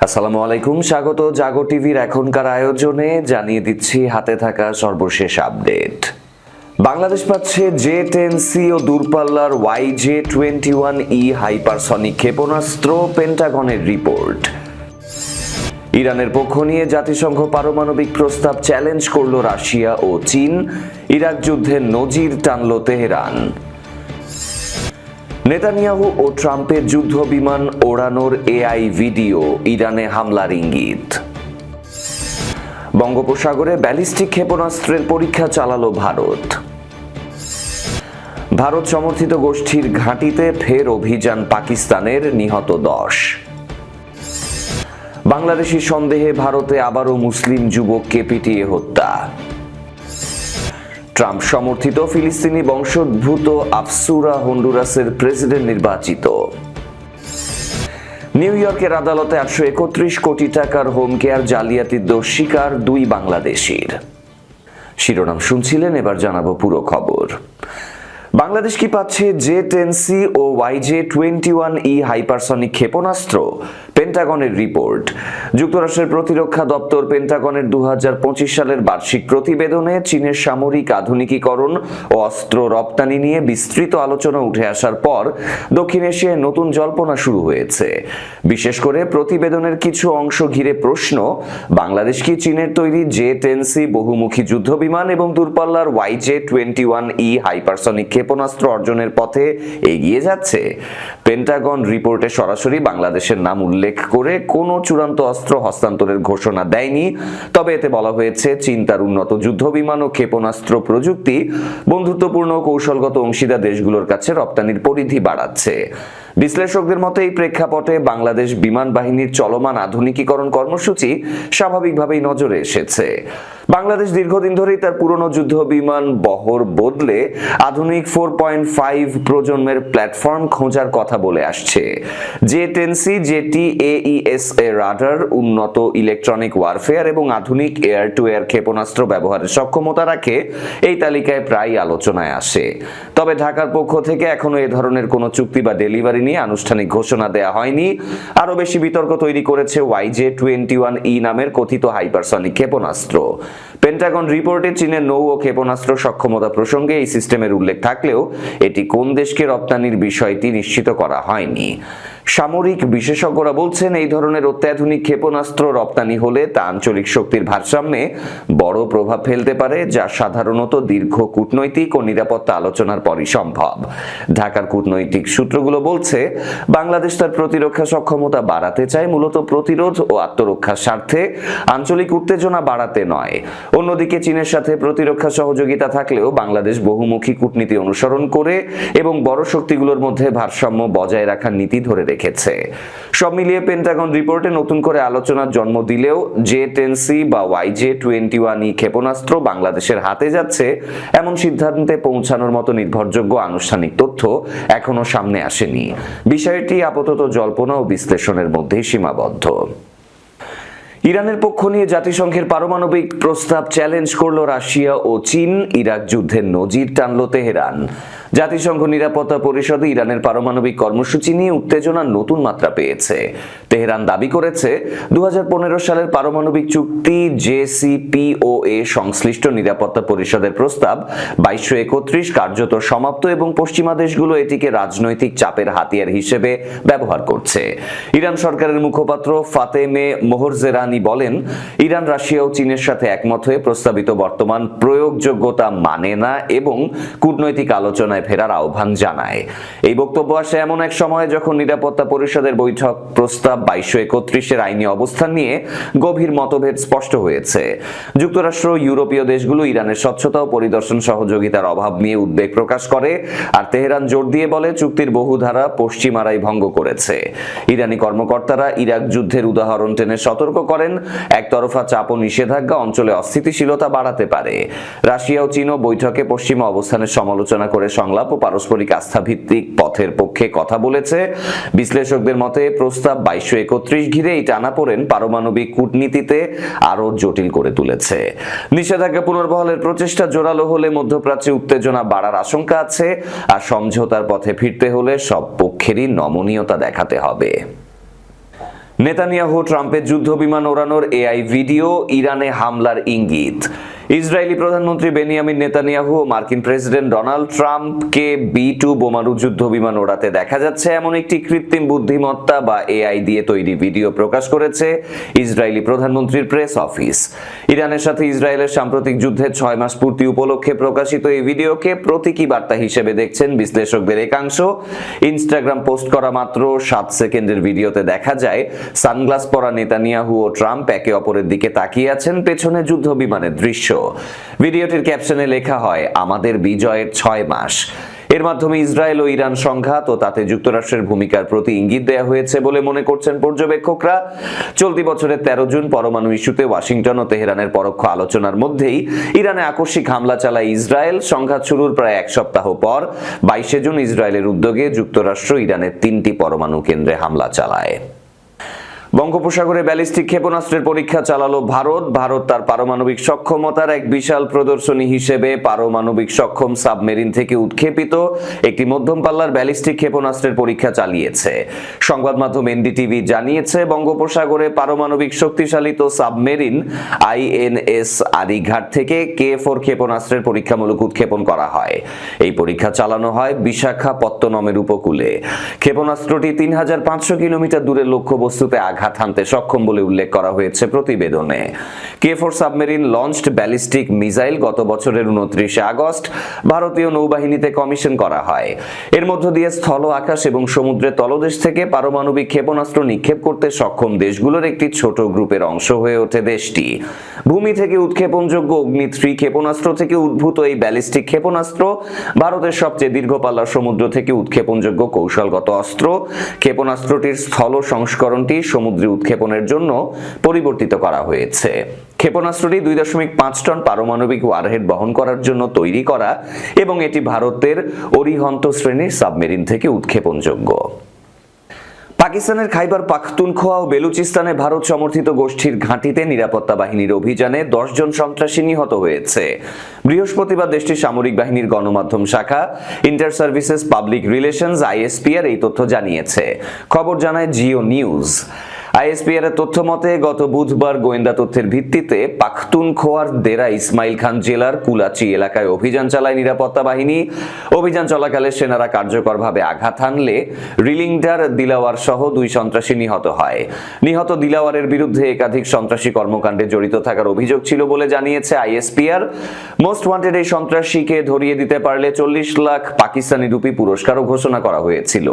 আসসালামু আলাইকুম, স্বাগত জাগো টিভির এখনকার আয়োজনে। জানিয়ে দিচ্ছি হাতে থাকা সর্বশেষ আপডেট। বাংলাদেশ পাচ্ছে J-10C ও দূরপাল্লার YJ-21E হাইপারসনিক ক্ষেপণাস্ত্র, পেন্টাগনের রিপোর্ট। ইরানের পক্ষ নিয়ে জাতিসংঘ পারমাণবিক প্রস্তাব চ্যালেঞ্জ করল রাশিয়া ও চীন। ইরাক যুদ্ধের নজির টানল তেহরান। নেতানিয়াহু ও ট্রাম্পের যুদ্ধ বিমান ওড়ানোর এআই ভিডিও, ইরানে হামলার ইঙ্গিত। বঙ্গোপসাগরে ব্যালিস্টিক ক্ষেপণাস্ত্রের পরীক্ষা চালালো ভারত। ভারত সমর্থিত গোষ্ঠীর ঘাঁটিতে ফের অভিযান পাকিস্তানের, নিহত 10। বাংলাদেশি সন্দেহে ভারতে আবারও মুসলিম যুবককে পিটিয়ে হত্যা। ট্রাম্প সমর্থিত ফিলিস্তিনি বংশোদ্ভূত আফসুরা হন্ডুরাসের প্রেসিডেন্ট নির্বাচিত। নিউ ইয়র্কের আদালতে 831 কোটি টাকার হোম কেয়ার জালিয়াতির দোষ স্বীকার 2 বাংলাদেশির। শিরোনাম শুনছিলেন, এবার জানাবো পুরো খবর। বাংলাদেশ কি পাচ্ছে J-10C ও YJ-21E হাইপারসনিক ক্ষেপণাস্ত্র? পেন্টাগনের রিপোর্ট। যুক্তরাষ্ট্রের প্রতিরক্ষা দপ্তর পেন্টাগনের 2025 সালের বার্ষিক প্রতিবেদনে চীনের সামরিক আধুনিকীকরণ ও অস্ত্র রপ্তানি নিয়ে বিস্তৃত আলোচনা উঠে আসার পর দক্ষিণ এশিয়ায় নতুন জল্পনা শুরু হয়েছে। বিশেষ করে প্রতিবেদনের কিছু অংশ ঘিরে প্রশ্ন, বাংলাদেশ কি চীনের তৈরি J-10C বহুমুখী যুদ্ধবিমান এবং দূরপাল্লার YJ-21E হাইপারসনিক ক্ষেপণাস্ত্র অর্জনের পথে এগিয়ে যাচ্ছে? পেন্টাগন রিপোর্টে সরাসরি বাংলাদেশের নাম উল্লেখ করে কোনো চূড়ান্ত অস্ত্র হস্তান্তরের ঘোষণা দেয়নি। তবে এতে বলা হয়েছে, চীন তার উন্নত যুদ্ধবিমান ও ক্ষেপণাস্ত্র প্রযুক্তি বন্ধুত্বপূর্ণ কৌশলগত অংশীদার দেশগুলোর কাছে রপ্তানির পরিধি বাড়াচ্ছে। বিশ্লেষকদের মতে এই প্রেক্ষাপটে বাংলাদেশ বিমান বাহিনীর চলমান আধুনিকীকরণ কর্মসূচি স্বাভাবিকভাবেই নজরে এসেছে। বাংলাদেশ দীর্ঘদিন ধরেই তার পুরনো যুদ্ধ বিমান বহর বদলে আধুনিক 4.5 প্রজন্মের প্ল্যাটফর্ম খোঁজার কথা বলে আসছে। J-10C যেটি AESA রাডার, উন্নত ইলেকট্রনিক ওয়ারফেয়ার এবং আধুনিক এয়ার টু এয়ার ক্ষেপণাস্ত্র ব্যবহারের সক্ষমতা রাখে এই তালিকায় প্রায় আলোচনায় আসে। তবে ঢাকার পক্ষ থেকে এখনো এ ধরনের কোনো চুক্তি বা ডেলিভারি নিয়ে আনুষ্ঠানিক ঘোষণা দেয়া হয়নি। আরো বেশি বিতর্ক তৈরি করেছে YJ-21E নামের কথিত হাইপারসনিক ক্ষেপণাস্ত্র। পেন্টাগন রিপোর্টে চীনের নৌ ও ক্ষেপণাস্ত্র সক্ষমতা প্রসঙ্গে এই সিস্টেমের উল্লেখ থাকলেও এটি কোন দেশকে রপ্তানির বিষয়টি নিশ্চিত করা হয়নি। সামরিক বিশেষজ্ঞরা বলছেন, এই ধরনের অত্যাধুনিক ক্ষেপণাস্ত্র রপ্তানি হলে তা আঞ্চলিক শক্তির ভারসাম্যে বড় প্রভাব ফেলতে পারে, যা সাধারণত দীর্ঘ কূটনৈতিক ও নিরাপত্তা আলোচনার পরই সম্ভব। ঢাকার কূটনৈতিক সূত্রগুলো বলছে, বাংলাদেশ তার প্রতিরক্ষা সক্ষমতা বাড়াতে চায় মূলত প্রতিরোধ ও আত্মরক্ষার স্বার্থে, আঞ্চলিক উত্তেজনা বাড়াতে নয়। অন্যদিকে চীনের সাথে প্রতিরক্ষা সহযোগিতা থাকলেও বাংলাদেশ বহুমুখী কূটনীতি অনুসরণ করে এবং বড় শক্তিগুলোর মধ্যে ভারসাম্য বজায় রাখার নীতি ধরে রেখেছে। সব মিলিয়ে পেন্টাগন রিপোর্টে নতুন করে আলোচনার জন্ম দিলেও J-10C বা YJ-21E ক্ষেপণাস্ত্র বাংলাদেশের হাতে যাচ্ছে এমন সিদ্ধান্তে পৌঁছানোর মতো নির্ভরযোগ্য আনুষ্ঠানিক তথ্য এখনো সামনে আসেনি। বিষয়টি আপাতত জল্পনা ও বিশ্লেষণের মধ্যেই সীমাবদ্ধ। ইরানের পক্ষ নিয়ে জাতিসংঘের পারমাণবিক প্রস্তাব চ্যালেঞ্জ করল রাশিয়া ও চীন। ইরাক যুদ্ধের নজির টানল তেহরান। জাতিসংঘ নিরাপত্তা পরিষদে ইরানের পারমাণবিক কর্মসূচি নিয়ে উত্তেজনার নতুন মাত্রা পেয়েছে। তেহরান দাবি করেছে, 2015 সালের পারমাণবিক চুক্তি JCPOA সংশ্লিষ্ট নিরাপত্তা পরিষদের প্রস্তাব 2231 কার্যত সমাপ্ত এবং পশ্চিমা দেশগুলো এটিকে রাজনৈতিক চাপের হাতিয়ার হিসেবে ব্যবহার করছে। ইরান সরকারের মুখপাত্র ফাতেমে মোহরজেরানি বলেন, ইরান রাশিয়া ও চীনের সাথে একমত হয়ে প্রস্তাবিত বর্তমান প্রয়োগযোগ্যতা মানে না এবং কূটনৈতিক আলোচনায় ফেরার আহ্বান জানায়। এই বক্তব্য আসে এমন এক সময় যখন নিরাপত্তা পরিষদের বৈঠক প্রস্তাব 2231 আইনি অবস্থান নিয়ে গভীর মতভেদ স্পষ্ট হয়েছে। যুক্তরাষ্ট্র ও ইউরোপীয় দেশগুলো ইরানের স্বচ্ছতা ও পরিদর্শন সহযোগিতার অভাব নিয়ে উদ্বেগ প্রকাশ করে, আর তেহরান জোর দিয়ে বলে চুক্তির বহু ধারা পশ্চিমারাই ভঙ্গ করেছে। ইরানি কর্মকর্তারা ইরাক যুদ্ধের উদাহরণ টেনে সতর্ক করেন, একতরফা চাপ ও নিষেধাজ্ঞা অঞ্চলে অস্থিতিশীলতা বাড়াতে পারে। রাশিয়া ও চীনও বৈঠকে পশ্চিমা অবস্থানের সমালোচনা করে সংলাপ ও পারস্পরিক আস্থা ভিত্তিক পথের পক্ষে কথা বলেছে। বিশ্লেষকদের মতে প্রস্তাব 2231 ঘিরে এই টানাপোড়েন পারমাণবিক কূটনীতিতে আরো জটিল করে তুলেছে। নিষেধাজ্ঞা পুনর্বহালের প্রচেষ্টা জোরালো হলে মধ্যপ্রাচ্যে উত্তেজনা বাড়ার আশঙ্কা আছে, আর সমঝোতার পথে ফিরতে হলে সব পক্ষেরই নমনীয়তা দেখাতে হবে। নেতানিয়াহু ট্রাম্পের যুদ্ধ বিমান ওড়ানোর এআই ভিডিও, ইরানে হামলার ইঙ্গিত। ইসরায়েলি প্রধানমন্ত্রী বেনিয়ামিন নেতানিয়াহু ও মার্কিন প্রেসিডেন্ট ডোনাল্ড ট্রাম্পকে B-2 বোমারু যুদ্ধ বিমান ওড়াতে দেখা যাচ্ছে এমন একটি কৃত্রিম বুদ্ধিমত্তা বা এআই দিয়ে তৈরি ভিডিও প্রকাশ করেছে ইসরায়েলি প্রধানমন্ত্রীর প্রেস অফিস। ইরানের সাথে ইসরায়েলের সাম্প্রতিক যুদ্ধের 6 মাস পূর্তি উপলক্ষে প্রকাশিত এই ভিডিওকে প্রতীকী বার্তা হিসেবে দেখছেন বিশ্লেষকদের একাংশ। ইনস্টাগ্রাম পোস্ট করা মাত্র 7 সেকেন্ডের ভিডিওতে দেখা যায় সানগ্লাস পরা নেতানিয়াহু ও ট্রাম্প একে অপরের দিকে তাকিয়ে আছেন, পেছনে যুদ্ধ বিমানের দৃশ্য। ভিডিওটির ক্যাপশনে লেখা হয়, আমাদের বিজয়ের 6 মাস। এর মাধ্যমে ইসরায়েল ও ইরান সংঘাত ও তাতে যুক্তরাষ্ট্রের ভূমিকার প্রতি ইঙ্গিত দেওয়া হয়েছে বলে মনে করছেন পর্যবেক্ষকরা। চলতি বছরের 13 জুন পরমাণু ইস্যুতে ওয়াশিংটন ও তেহরানের পরোক্ষ আলোচনার মধ্যেই ইরানে আকস্মিক হামলা চালায় ইসরায়েল। সংঘাত শুরুর প্রায় 1 সপ্তাহ পর 22 জুন ইসরায়েলের উদ্যোগে যুক্তরাষ্ট্র ইরানের 3টি পরমাণু কেন্দ্রে হামলা চালায়। বঙ্গোপসাগরে ব্যালিস্টিক ক্ষেপণাস্ত্রের পরীক্ষা চালালো ভারত। ভারত তার পারমাণবিক সক্ষমতার এক বিশাল প্রদর্শনী হিসেবে পারমাণবিক সক্ষম সাবমেরিন থেকে উৎক্ষেপিত একটি মধ্যম পাল্লার ব্যালিস্টিক ক্ষেপণাস্ত্রের পরীক্ষা চালিয়েছে। সংবাদ মাধ্যম এনডিটিভি জানিয়েছে, বঙ্গোপসাগরে পারমাণবিক শক্তিশালিত সাবমেরিন INS আরিঘাট থেকে K4 ক্ষেপণাস্ত্রের পরীক্ষামূলক উৎক্ষেপণ করা হয়। এই পরীক্ষা চালানো হয় বিশাখাপত্তনমের উপকূলে। ক্ষেপণাস্ত্রটি 3500 কিলোমিটার দূরের লক্ষ্যবস্তুতে আঘাত হানতে সক্ষম বলে উল্লেখ করা হয়েছে প্রতিবেদনে। K4 submarine launched ballistic missile গত বছরের 29 আগস্ট ভারতীয় নৌবাহিনীতে কমিশন করা হয়। এর মধ্য দিয়ে স্থল, আকাশ এবং সমুদ্রের তলদেশ থেকে পারমাণবিক ক্ষেপণাস্ত্র নিক্ষেপ করতে সক্ষম দেশগুলোর একটি ছোট গ্রুপের অংশ হয়ে ওঠে দেশটি। ভূমি থেকে উৎক্ষেপণযোগ্য অগ্নি 3 ক্ষেপণাস্ত্র থেকে উদ্ভূত এই ব্যালিস্টিক ক্ষেপণাস্ত্র ভারতের সবচেয়ে দীর্ঘ পাল্লার সমুদ্র থেকে উৎক্ষেপণযোগ্য কৌশলগত অস্ত্র। ক্ষেপণাস্ত্রটির স্থল সংস্করণটি সমুদ্রে উৎক্ষেপণের জন্য পরিবর্তিত করা হয়েছে। ক্ষেপণাস্ত্রটি 2.5 টন পারমাণবিক ওয়ারহেড বহন করার জন্য তৈরি করা এবং এটি ভারতের অরিহন্ত শ্রেণীর সাবমেরিন থেকে উৎক্ষেপণযোগ্য। পাকিস্তানের খাইবার পাখতুনখোয়া ও বেলুচিস্তানে ভারত সমর্থিত গোষ্ঠীর ঘাঁটিতে নিরাপত্তা বাহিনীর অভিযানে 10 জন সন্ত্রাসী নিহত হয়েছে। বৃহস্পতিবার দেশটির সামরিক বাহিনীর গণমাধ্যম শাখা inter services public relations ISPR এই তথ্য জানিয়েছে। খবর জানায় জিও নিউজ। ISPR এর তথ্য মতে গত বুধবার গোয়েন্দা তথ্যের ভিত্তিতে পাখতুনখোয়ার দেরা ইসমাইল খান জেলার কুলাচি এলাকায় অভিযান চালায় নিরাপত্তা বাহিনী। অভিযান চলাকালে সেনারা কার্যকরভাবে আঘাত হানলে রিলিংডার দিলাওয়ার সহ 2 সন্ত্রাসী নিহত হয়। নিহত দিলাওয়ারের বিরুদ্ধে একাধিক সন্ত্রাসী কর্মকাণ্ডে জড়িত থাকার অভিযোগ ছিল বলে জানিয়েছে ISPR। মোস্ট ওয়ান্টেড এই সন্ত্রাসীকে ধরিয়ে দিতে পারলে 40 লাখ পাকিস্তানি রুপি পুরস্কারও ঘোষণা করা হয়েছিল।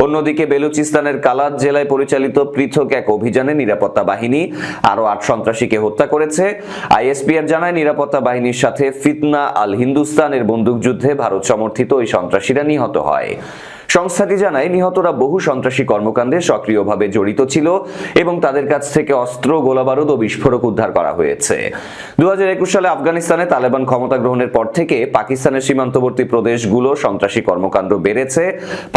অন্যদিকে বেলুচিস্তানের কালাত জেলায় পরিচালিত পৃথক এক অভিযানে নিরাপত্তা বাহিনী আরো 8 সন্ত্রাসীকে হত্যা করেছে। ISPR জানায়, নিরাপত্তা বাহিনীর সাথে ফিতনা আল হিন্দুস্তানের বন্দুকযুদ্ধে ভারত সমর্থিত ওই সন্ত্রাসীরা নিহত হয়। সংস্থাটি জানায়, নিহতরা বহু সন্ত্রাসী কর্মকাণ্ডে সক্রিয়ভাবে জড়িত ছিল এবং তাদের কাছ থেকে অস্ত্র, গোলাবারুদ ও বিস্ফোরক উদ্ধার করা হয়েছে। 2021 সালে আফগানিস্তানে তালেবান ক্ষমতা গ্রহণের পর থেকে পাকিস্তানের সীমান্তবর্তী প্রদেশগুলো সন্ত্রাসী কর্মকাণ্ড বেড়েছে।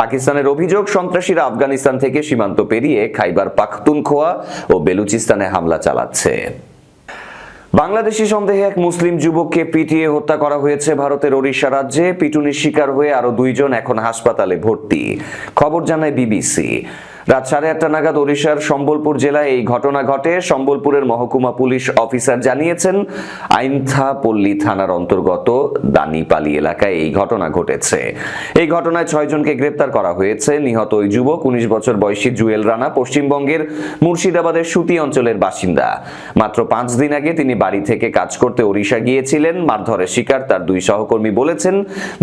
পাকিস্তানের অভিযোগ, সন্ত্রাসীরা আফগানিস্তান থেকে সীমান্ত পেরিয়ে খাইবার পাখতুনখোয়া ও বেলুচিস্তানে হামলা চালাচ্ছে। বাংলাদেশি সন্দেহে এক মুসলিম যুবককে পিটিয়ে হত্যা করা হয়েছে ভারতের ওড়িশা রাজ্যে। পিটুনির শিকার হয়ে আরো 2 জন এখন হাসপাতালে ভর্তি। খবর জানায় BBC। রাত 8:30 নাগাদ ওড়িশার সম্বলপুর জেলায় এই ঘটনা ঘটে। সম্বলপুরের মহকুমা পুলিশ অফিসার জানিয়েছেন, আইনথাপল্লী থানার অন্তর্গত দানিপালি এলাকায় এই ঘটনা ঘটেছে। এই ঘটনায় 6 জনকে গ্রেপ্তার করা হয়েছে। নিহত ওই যুবক 19 বছর বয়সী জুয়েল রানা পশ্চিমবঙ্গের মুর্শিদাবাদের সুতি অঞ্চলের বাসিন্দা। মাত্র 5 দিন আগে তিনি বাড়ি থেকে কাজ করতে ওড়িশা গিয়েছিলেন। মারধরের শিকার তার 2 সহকর্মী বলেছেন,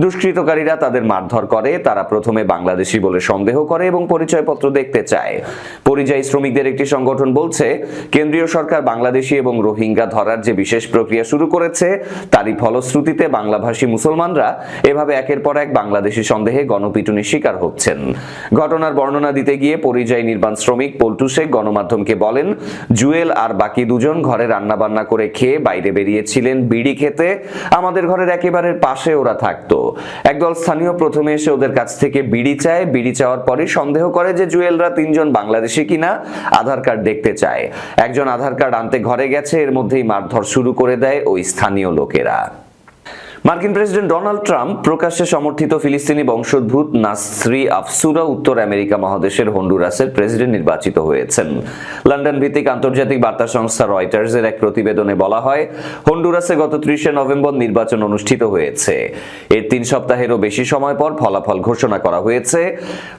দুষ্কৃতকারীরা তাদের মারধর করে। তারা প্রথমে বাংলাদেশি বলে সন্দেহ করে এবং পরিচয়পত্র দেখতে চায়। পরিযায়ী শ্রমিকদের একটি সংগঠন বলছে, কেন্দ্রীয় সরকার বাংলাদেশি এবং রোহিঙ্গা ধরার যে বিশেষ প্রক্রিয়া শুরু করেছে তারই ফলশ্রুতিতে বাংলাভাষী মুসলমানরা এভাবে একের পর এক বাংলাদেশি সন্দেহে গণপিটুনির শিকার হচ্ছেন। ঘটনার বর্ণনা দিতে গিয়ে পরিযায়ী নির্মাণ শ্রমিক পল্টু শেখ গণমাধ্যমকে বলেন, জুয়েল আর বাকি 2 জন ঘরে রান্না বান্না করে খেয়ে বাইরে বেরিয়েছিলেন বিড়ি খেতে। আমাদের ঘরের একেবারে পাশে ওরা থাকতো। একদল স্থানীয় প্রথমে এসে ওদের কাছ থেকে বিড়ি চায়। বিড়ি চাওয়ার পরই সন্দেহ করে যে জুয়েলরা 3 জন বাংলাদেশি কিনা। আধার কার্ড দেখতে চায়। একজন আধার কার্ড আনতে ঘরে গেছে, এর মধ্যেই মারধর শুরু করে দেয় ওই স্থানীয় লোকেরা। মার্কিন প্রেসিডেন্ট ডোনাল্ড ট্রাম্প প্রকাশ্যে সমর্থিত ফিলিস্তিনি বংশোদ্ভূত নাসরি আফসুরা উত্তর আমেরিকা মহাদেশের হন্ডুরাসের প্রেসিডেন্ট নির্বাচিত হয়েছেন। লন্ডন ভিত্তিক আন্তর্জাতিক বার্তা সংস্থা রয়টার্সের এক প্রতিবেদনে বলা হয়, হন্ডুরাসে গত 30শে নভেম্বর নির্বাচন অনুষ্ঠিত হয়েছে। এর 3 সপ্তাহেরও বেশি সময় পর ফলাফল ঘোষণা করা হয়েছে।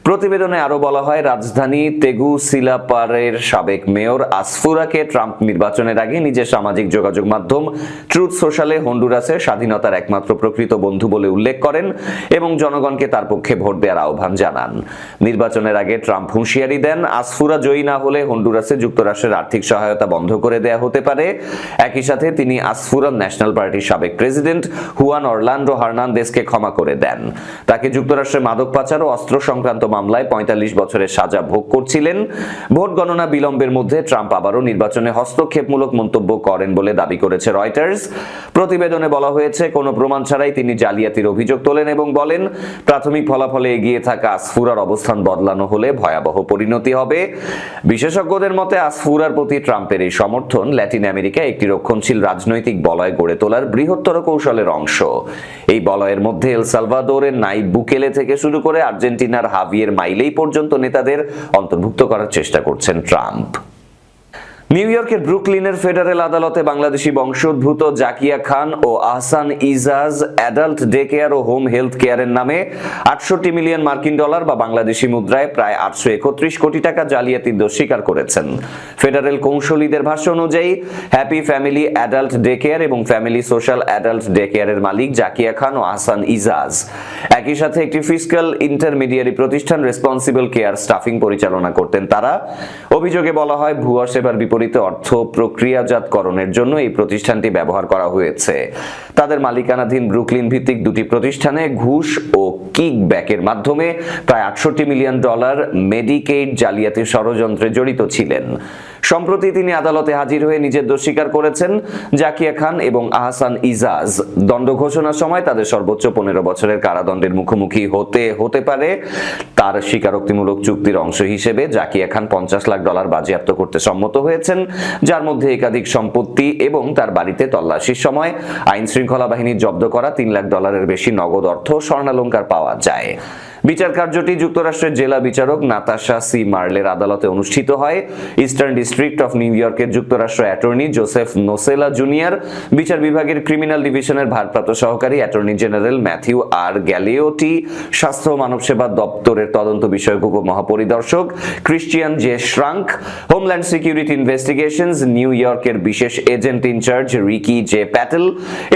প্রতিবেদনে আরো বলা হয়, রাজধানী তেগুসিলাপারের সাবেক মেয়র আসফুরাকে ট্রাম্প নির্বাচনের আগে নিজের সামাজিক যোগাযোগ মাধ্যম ট্রুথ সোশ্যালে হন্ডুরাসের স্বাধীনতার একমাত্র প্রকৃত বন্ধু বলে উল্লেখ করেন এবং জনগণকে তার পক্ষে ভোট দেওয়ার আহ্বান জানান। নির্বাচনের আগে ট্রাম্প হুঁশিয়ারি দেন, আসফুরা জয়ী না হলে হন্ডুরাসে যুক্তরাষ্ট্রের আর্থিক সহায়তা বন্ধ করে দেয়া হতে পারে। একই সাথে তিনি আসফুরা ন্যাশনাল পার্টির সাবেক প্রেসিডেন্ট হুয়ান অরল্যান্ডো হার্নান্দেজকে ক্ষমা করে দেন। তাকে যুক্তরাষ্ট্রের মাদক পাচার ও অস্ত্র সংক্রান্ত মামলায় 45 বছরের সাজা ভোগ করছিলেন। ভোট গণনা বিলম্বের মধ্যে ট্রাম্প আবারও নির্বাচনে হস্তক্ষেপমূলক মন্তব্য করেন বলে দাবি করেছে রয়টার্স। প্রতিবেদনে বলা হয়েছে, কোনো প্রমাণ ছাড়াই তিনি জালিয়াতির অভিযোগ তোলেন এবং বলেন, প্রাথমিক ফলাফলে এগিয়ে থাকা আসফুরার অবস্থান বদলানো হলে ভয়াবহ পরিণতি হবে। বিশেষজ্ঞদের মতে আসফুরার প্রতি ট্রাম্পের এই সমর্থন ল্যাটিন আমেরিকায় একটি রক্ষণশীল রাজনৈতিক বলয় গড়ে তোলার বৃহত্তর কৌশলের অংশ। এই বলয়ের মধ্যে এল সালভাদোরের নাইব বুকেলে থেকে শুরু করে আর্জেন্টিনার হাভিয়ের মাইলেই পর্যন্ত নেতাদের অন্তর্ভুক্ত করার চেষ্টা করছেন ট্রাম্প। নিউ ইয়র্কের ব্রুকলিনের ফেডারেল আদালতে বাংলাদেশি বংশোদ্ভূত জাকিয়া খান ও Ahsan Ijaz adult day care ও হোম হেলথ কেয়ারের নামে 68 মিলিয়ন মার্কিন ডলার বা বাংলাদেশি মুদ্রায় প্রায় 831 কোটি টাকা জালিয়াতির দোষ স্বীকার করেছেন। ফেডারেল কৌঁসুলিদের ভাষ্য অনুযায়ী happy family adult day care এবং ফ্যামিলি সোশ্যাল অ্যাডাল্ট ডে কেয়ারের মালিক জাকিয়া খান ও আহসান ইজাজ। একই সাথে একটি ফিসক্যাল ইন্টারমিডিয়ারি প্রতিষ্ঠান রেসপন্সিবল কেয়ার স্টাফিং পরিচালনা করতেন তারা। অভিযোগে বলা হয়, ভুয়া সেবার বিপরীতে অর্থ প্রক্রিয়াজাতকরণের জন্য এই প্রতিষ্ঠানটি ব্যবহার করা হয়েছে। তাদের মালিকানাধীন ব্রুকলিন ভিত্তিক 2টি প্রতিষ্ঠানে ঘুষ ও কিকব্যাকের মাধ্যমে প্রায় 68 মিলিয়ন ডলার মেডিকেইড জালিয়াতির ষড়যন্ত্রে জড়িত ছিলেন। সম্প্রতি তিনি আদালতে হাজির হয়ে নিজের দোষ স্বীকার করেছেন। জাকিয়া খান এবং আহসান ইজাজ দণ্ড ঘোষণার সময় তাদের সর্বোচ্চ 15 বছরের কারাদণ্ডের মুখোমুখি হতে পারে। তার স্বীকারোক্তিমূলক চুক্তির অংশ হিসেবে জাকিয়া খান $50 লাখ বাজেয়াপ্ত করতে সম্মত হয়েছেন, যার মধ্যে একাধিক সম্পত্তি এবং তার বাড়িতে তল্লাশির সময় আইন শৃঙ্খলা বাহিনীর জব্দ করা $3 লাখ বেশি নগদ অর্থ, স্বর্ণালংকার পাওয়া যায়। বিচার কার্যটি যুক্তরাষ্ট্রের জেলা বিচারক নাতাশা সি মার্লের আদালতে অনুষ্ঠিত হয়। ইস্টার্ন ডিস্ট্রিক্ট অফ নিউ ইয়র্কের যুক্তরাষ্ট্র অ্যাটর্নি জোসেফ নোসেলা জুনিয়র, বিচার বিভাগের ক্রিমিনাল ডিভিশনের ভারপ্রাপ্ত সহকারী attorney general Matthew R Galeotti, স্বাস্থ্য ও মানব সেবা দপ্তরের তদন্ত বিষয়ক উপমহাপরিদর্শক Christian J Schrank, homeland security investigations New ইয়র্কের বিশেষ agent incharge Ricky J Patel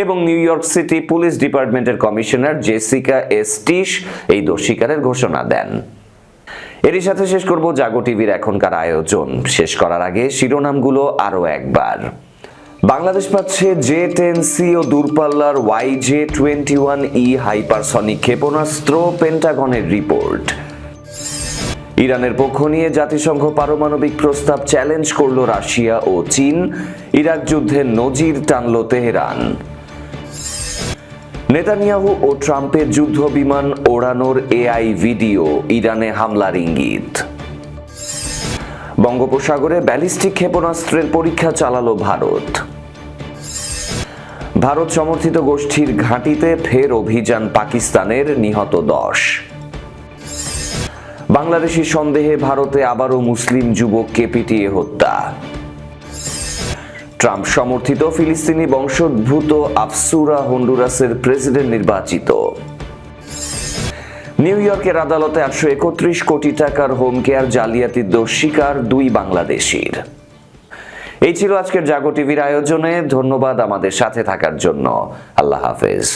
এবং নিউ ইয়র্ক সিটি পুলিশ ডিপার্টমেন্টের কমিশনার জেসিকা এস টিশ এই দোষ স্বীকারের ঘোষণা দেন। এরই সাথে শেষ করব জাগো টিভির এখনকার আয়োজন। শেষ করার আগে শিরোনামগুলো আরো একবার। বাংলাদেশ পাচ্ছে J-10C ও দূরপাল্লার YJ-21E হাইপারসনিক ক্ষেপণাস্ত্র, পেন্টাগনের রিপোর্ট। ইরানের পক্ষ নিয়ে জাতিসংঘ পারমাণবিক প্রস্তাব চ্যালেঞ্জ করল রাশিয়া ও চীন। ইরাক যুদ্ধের নজির টানল তেহরান। নেতানিয়াহু ও ট্রাম্পের যুদ্ধ বিমান ওড়ানোর AI ভিডিও, ইরানে হামলার ইঙ্গিত। বঙ্গোপসাগরে ব্যালিস্টিক ক্ষেপণাস্ত্রের পরীক্ষা চালালো ভারত। ভারত সমর্থিত গোষ্ঠীর ঘাঁটিতে ফের অভিযান পাকিস্তানের, নিহত 10। বাংলাদেশি সন্দেহে ভারতে আবারও মুসলিম যুবককে পিটিয়ে হত্যা। ট্রাম্প সমর্থিত ফিলিস্তিনি বংশোদ্ভূত আফসুরা হন্ডুরাসের প্রেসিডেন্ট নির্বাচিত। নিউ ইয়র্কের আদালতে 831 কোটি টাকার হোম কেয়ার জালিয়াতির দোষ স্বীকার 2 বাংলাদেশির। এই ছিল আজকের জাগো টিভির আয়োজনে। ধন্যবাদ আমাদের সাথে থাকার জন্য। আল্লাহ হাফেজ।